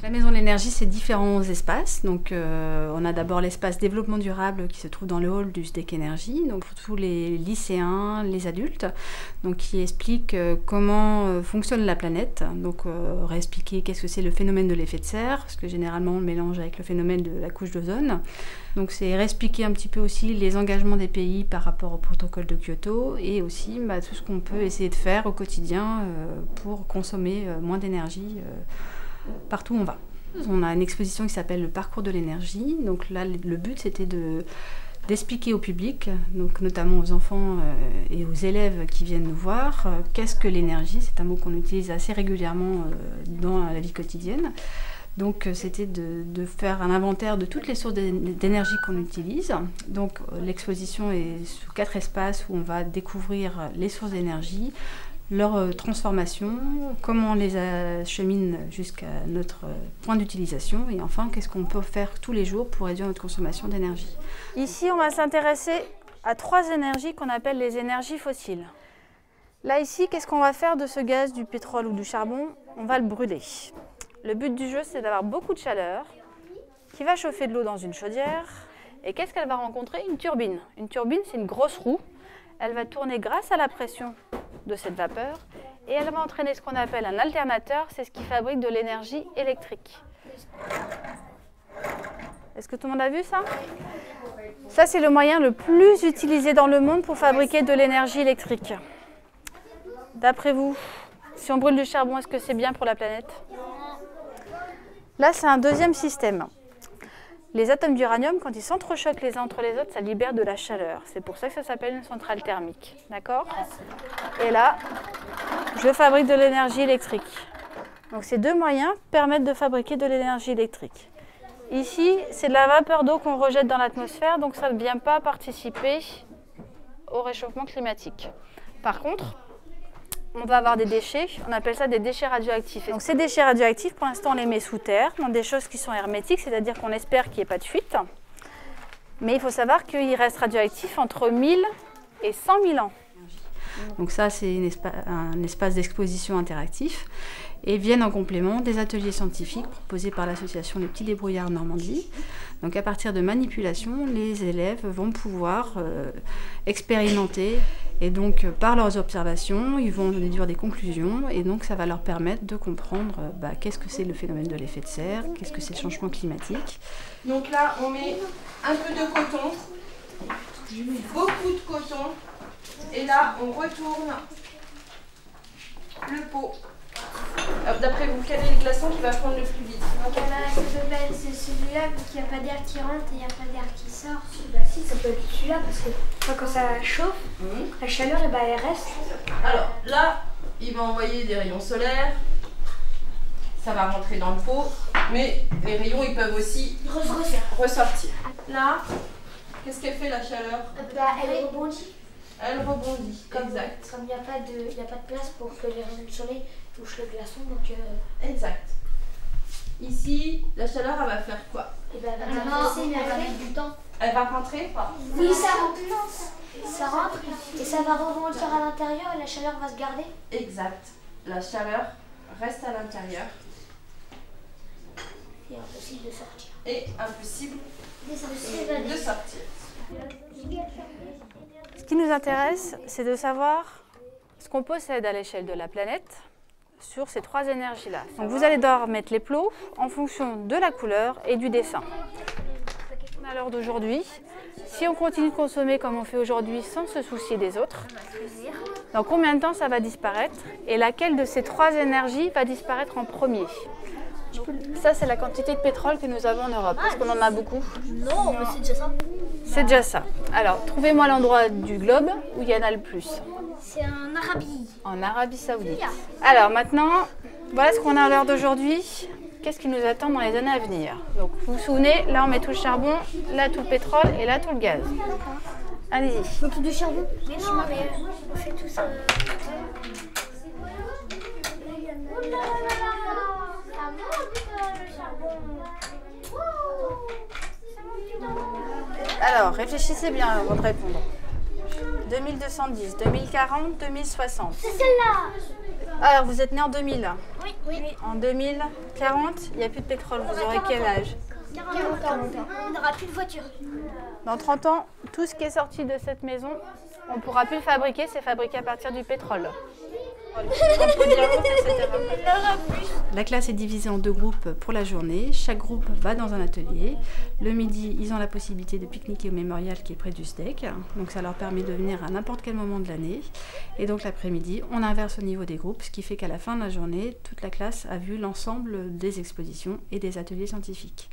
La maison de l'énergie, c'est différents espaces. Donc, on a d'abord l'espace développement durable qui se trouve dans le hall du SDEC Énergie, donc pour tous les lycéens, les adultes, donc qui explique comment fonctionne la planète. Donc, on va expliquer qu'est-ce que c'est le phénomène de l'effet de serre, parce que généralement on le mélange avec le phénomène de la couche d'ozone. Donc, c'est réexpliquer un petit peu aussi les engagements des pays par rapport au protocole de Kyoto et aussi tout ce qu'on peut essayer de faire au quotidien pour consommer moins d'énergie partout où on va. On a une exposition qui s'appelle le parcours de l'énergie. Donc là, le but, c'était d'expliquer au public, donc notamment aux enfants et aux élèves qui viennent nous voir, qu'est-ce que l'énergie. C'est un mot qu'on utilise assez régulièrement dans la vie quotidienne. Donc c'était de faire un inventaire de toutes les sources d'énergie qu'on utilise. Donc l'exposition est sous 4 espaces où on va découvrir les sources d'énergie, leur transformation, comment on les achemine jusqu'à notre point d'utilisation et enfin, qu'est-ce qu'on peut faire tous les jours pour réduire notre consommation d'énergie. Ici, on va s'intéresser à 3 énergies qu'on appelle les énergies fossiles. Là, ici, qu'est-ce qu'on va faire de ce gaz, du pétrole ou du charbon? On va le brûler. Le but du jeu, c'est d'avoir beaucoup de chaleur qui va chauffer de l'eau dans une chaudière. Et qu'est-ce qu'elle va rencontrer? Une turbine. Une turbine, c'est une grosse roue. Elle va tourner grâce à la pression de cette vapeur et elle va entraîner ce qu'on appelle un alternateur, c'est ce qui fabrique de l'énergie électrique. Est-ce que tout le monde a vu ça? Ça, c'est le moyen le plus utilisé dans le monde pour fabriquer de l'énergie électrique. D'après vous, si on brûle du charbon, est-ce que c'est bien pour la planète? Là, c'est un deuxième système. Les atomes d'uranium, quand ils s'entrechoquent les uns entre les autres, ça libère de la chaleur. C'est pour ça que ça s'appelle une centrale thermique. D'accord? Et là, je fabrique de l'énergie électrique. Donc ces 2 moyens permettent de fabriquer de l'énergie électrique. Ici, c'est de la vapeur d'eau qu'on rejette dans l'atmosphère, donc ça ne vient pas participer au réchauffement climatique. Par contre, on va avoir des déchets, on appelle ça des déchets radioactifs. Donc ces déchets radioactifs, pour l'instant, on les met sous terre, dans des choses qui sont hermétiques, c'est-à-dire qu'on espère qu'il n'y ait pas de fuite. Mais il faut savoir qu'il reste radioactif entre 1000 et 100 000 ans. Donc ça, c'est un espace d'exposition interactif et viennent en complément des ateliers scientifiques proposés par l'association Les Petits Débrouillards Normandie. Donc à partir de manipulations, les élèves vont pouvoir expérimenter et donc par leurs observations, ils vont déduire des conclusions et donc ça va leur permettre de comprendre qu'est-ce que c'est le phénomène de l'effet de serre, qu'est-ce que c'est le changement climatique. Donc là, on met un peu de coton, beaucoup de coton. Et là, on retourne le pot. D'après vous, quel est le glaçon qui va fondre le plus vite? C'est celui-là qui n'a pas d'air qui rentre et il n'y a pas d'air qui sort. Bah si, ça peut être celui-là parce que quand ça chauffe, la chaleur elle reste. Alors là, il va envoyer des rayons solaires. Ça va rentrer dans le pot. Mais les rayons, ils peuvent aussi ressortir. Là, qu'est-ce qu'elle fait la chaleur? Elle rebondit. Elle rebondit, exact. Comme il n'y a pas de place pour que les rayons de soleil touchent le glaçon, donc... Exact. Ici, la chaleur, elle va faire quoi? Et ben, elle va passer, mais elle va mettre du temps. Elle va rentrer? Oui, ça rentre. Ça rentre et ça va rebondir à l'intérieur et la chaleur va se garder. Exact. La chaleur reste à l'intérieur. Et impossible de sortir. Et impossible de sortir. Ce qui nous intéresse, c'est de savoir ce qu'on possède à l'échelle de la planète sur ces 3 énergies-là. Donc vous allez devoir mettre les plots en fonction de la couleur et du dessin. À l'heure d'aujourd'hui, si on continue de consommer comme on fait aujourd'hui sans se soucier des autres, dans combien de temps ça va disparaître et laquelle de ces 3 énergies va disparaître en premier? Ça, c'est la quantité de pétrole que nous avons en Europe. Est-ce qu'on en a beaucoup? Non, mais c'est déjà ça. C'est déjà ça. Alors, trouvez-moi l'endroit du globe où il y en a le plus. C'est en Arabie. En Arabie Saoudite. Alors maintenant, voilà ce qu'on a à l'heure d'aujourd'hui. Qu'est-ce qui nous attend dans les années à venir? Donc, vous vous souvenez, là on met tout le charbon, là tout le pétrole et là tout le gaz. Allez-y. Donc tout du charbon? Mais non, mais on fait tout ça. Alors, réfléchissez bien avant de répondre. 2210, 2040, 2060. C'est celle-là. Alors, vous êtes né en 2000. Oui. En 2040, il n'y a plus de pétrole. Vous aurez quel âge? 40 ans. On n'aura plus de voiture. Dans 30 ans, tout ce qui est sorti de cette maison, on ne pourra plus le fabriquer. C'est fabriqué à partir du pétrole. La classe est divisée en 2 groupes pour la journée. Chaque groupe va dans un atelier. Le midi, ils ont la possibilité de pique-niquer au mémorial qui est près du SDEC. Donc ça leur permet de venir à n'importe quel moment de l'année. Et donc l'après-midi, on inverse au niveau des groupes, ce qui fait qu'à la fin de la journée, toute la classe a vu l'ensemble des expositions et des ateliers scientifiques.